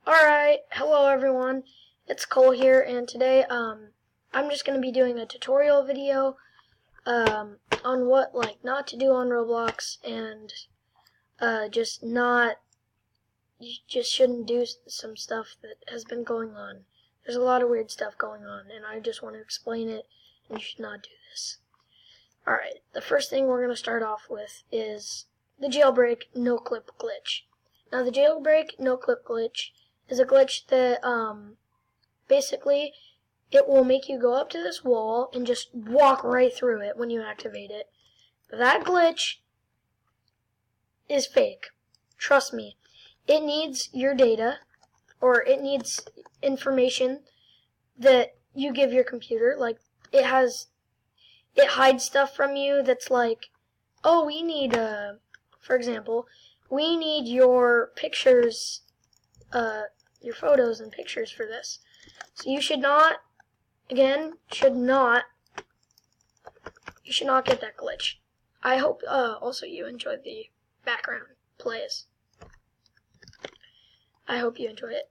Alright, hello everyone, it's Cole here, and today, I'm just going to be doing a tutorial video, on what, not to do on Roblox, and, you just shouldn't do some stuff that has been going on. There's a lot of weird stuff going on, and I just want to explain it, and you should not do this. Alright, the first thing we're going to start off with is the Jailbreak No Clip glitch. Now, the Jailbreak No Clip glitch is a glitch that, basically, it will make you go up to this wall and just walk right through it when you activate it. That glitch is fake. Trust me. It needs your data, or it needs information that you give your computer. Like, it hides stuff from you that's like, oh, we need, for example, we need your pictures, your photos and pictures for this. So you should not, you should not get that glitch. I hope, also you enjoyed the background plays. I hope you enjoy it.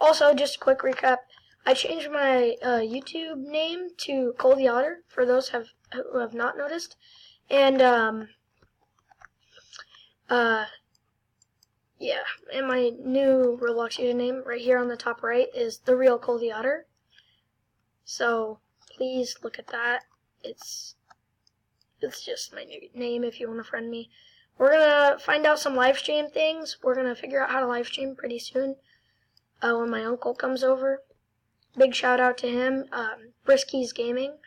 Also, just a quick recap. I changed my, YouTube name to Cole the Otter, for those who have not noticed. And, yeah, and my new Roblox username right here on the top right is The Real Cole the Otter. So, please look at that. It's just my new name if you want to friend me. We're going to find out some live stream things. We're going to figure out how to live stream pretty soon when my uncle comes over. Big shout out to him. Brisky's Gaming.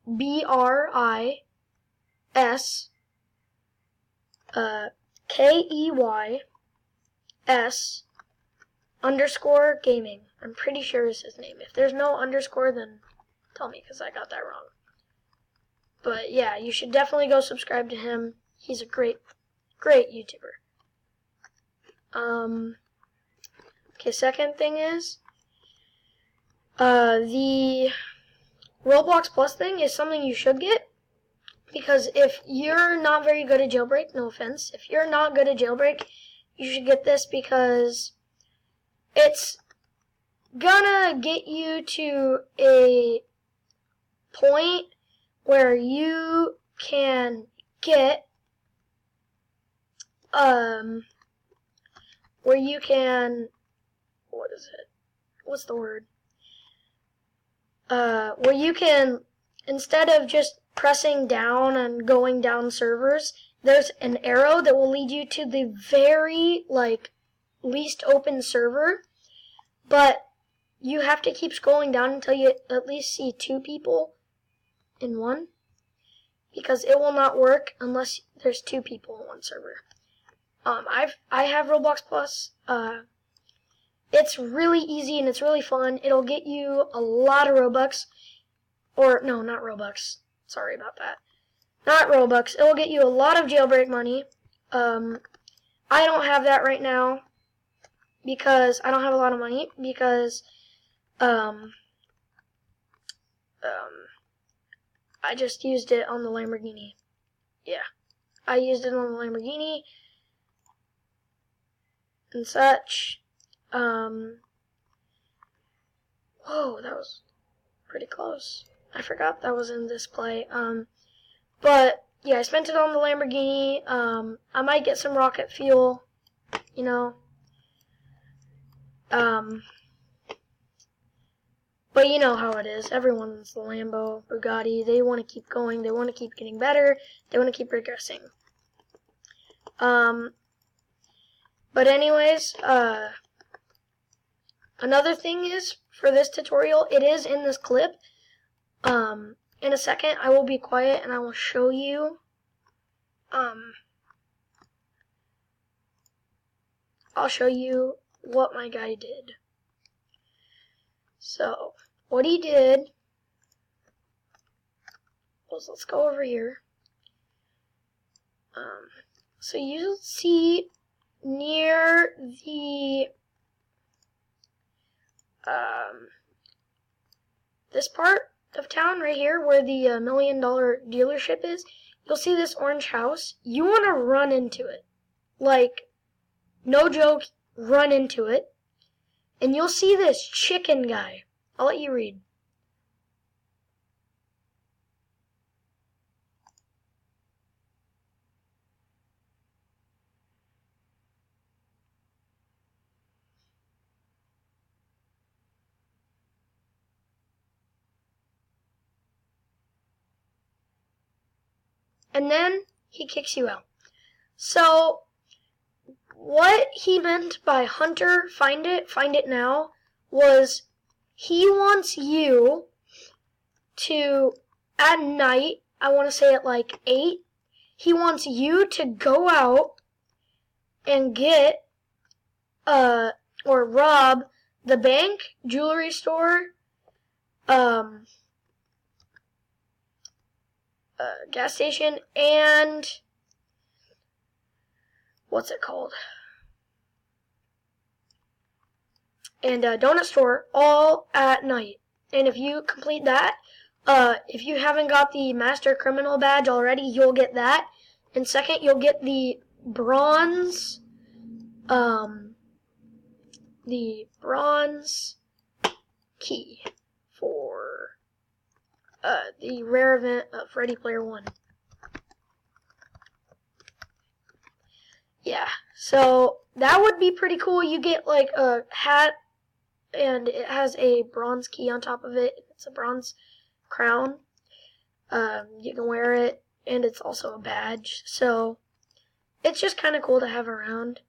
BRIS KEYS_gaming. I'm pretty sure is his name. If there's no underscore, then tell me, because I got that wrong. But yeah, you should definitely go subscribe to him. He's a great YouTuber. Okay, second thing is, the Roblox Plus thing is something you should get. Because if you're not very good at Jailbreak, no offense, if you're not good at Jailbreak, you should get this because it's gonna get you to a point where you can get, where you can, instead of just pressing down and going down servers, there's an arrow that will lead you to the very, least open server, but you have to keep scrolling down until you at least see 2 people in one, because it will not work unless there's 2 people in one server. I have Roblox Plus. It's really easy and it's really fun. It'll get you a lot of Robux, or no, not Robux. Sorry about that. Not Robux. It will get you a lot of Jailbreak money. I don't have that right now because I don't have a lot of money because I just used it on the Lamborghini. Yeah. I used it on the Lamborghini and such. Whoa, that was pretty close. I forgot that was in this play. But yeah, I spent it on the Lamborghini. I might get some rocket fuel, you know. But you know how it is. Everyone's the Lambo, Bugatti. They want to keep going. They want to keep getting better. They want to keep progressing. But anyways, another thing is, for this tutorial, it is in this clip. In a second, I will be quiet and I will show you, I'll show you what my guy did. So, what he did was, let's go over here. So you'll see near the, this part of town right here where the $1 million dealership is, you'll see this orange house. You want to run into it. Like, no joke, run into it, and you'll see this chicken guy. I'll let you read. And then he kicks you out. So what he meant by Hunter, find it now, was he wants you to, at night, I want to say at like 8, he wants you to go out and get, or rob the bank, jewelry store, gas station, and what's it called? And donut store, all at night. And if you complete that, if you haven't got the Master Criminal badge already, you'll get that. And second, you'll get the bronze key for the rare event of Ready Player One. Yeah, so that would be pretty cool. You get like a hat, and it has a bronze key on top of it. It's a bronze crown. You can wear it, and it's also a badge. So it's just kind of cool to have around.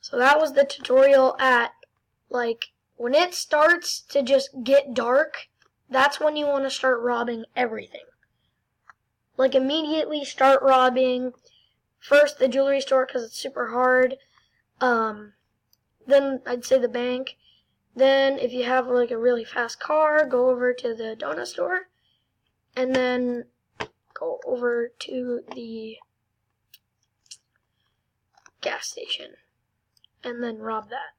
So that was the tutorial at, like, when it starts to just get dark, that's when you want to start robbing everything. Like, immediately start robbing. First, the jewelry store, because it's super hard. Then I'd say the bank. Then, if you have like a really fast car, go over to the donut store. And then go over to the gas station. And then rob that.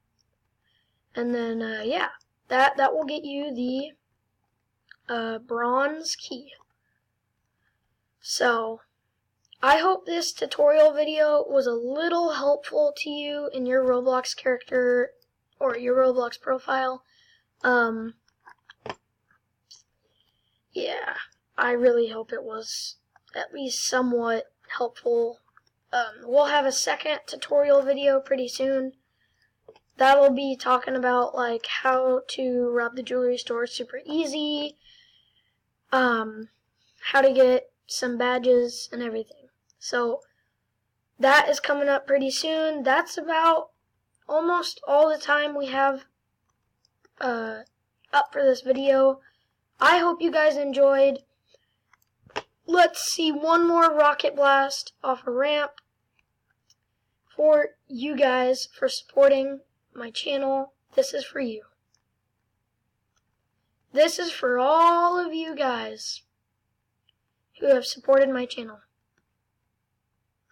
And then, yeah, that will get you the bronze key. So I hope this tutorial video was a little helpful to you in your Roblox character or your Roblox profile. Yeah, I really hope it was at least somewhat helpful. We'll have a second tutorial video pretty soon. That'll be talking about like how to rob the jewelry store super easy, how to get some badges and everything. So that is coming up pretty soon. That's about almost all the time we have up for this video. I hope you guys enjoyed. Let's see one more rocket blast off a ramp for you guys for supporting my channel. This is for you. This is for all of you guys who have supported my channel.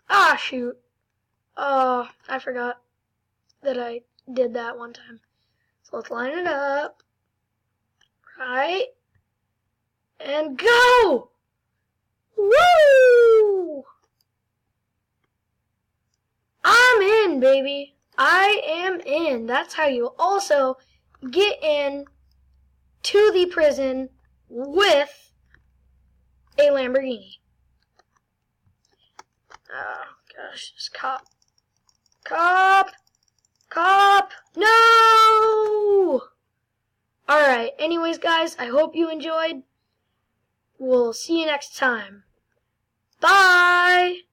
Ah, shoot. Oh, I forgot that I did that one time. So let's line it up. Right. And go! Woo! I'm in, baby. I am in. That's how you also get in to the prison with a Lamborghini. Oh, gosh. This cop. Cop! Cop! No! Alright, anyways, guys, I hope you enjoyed. We'll see you next time. Bye!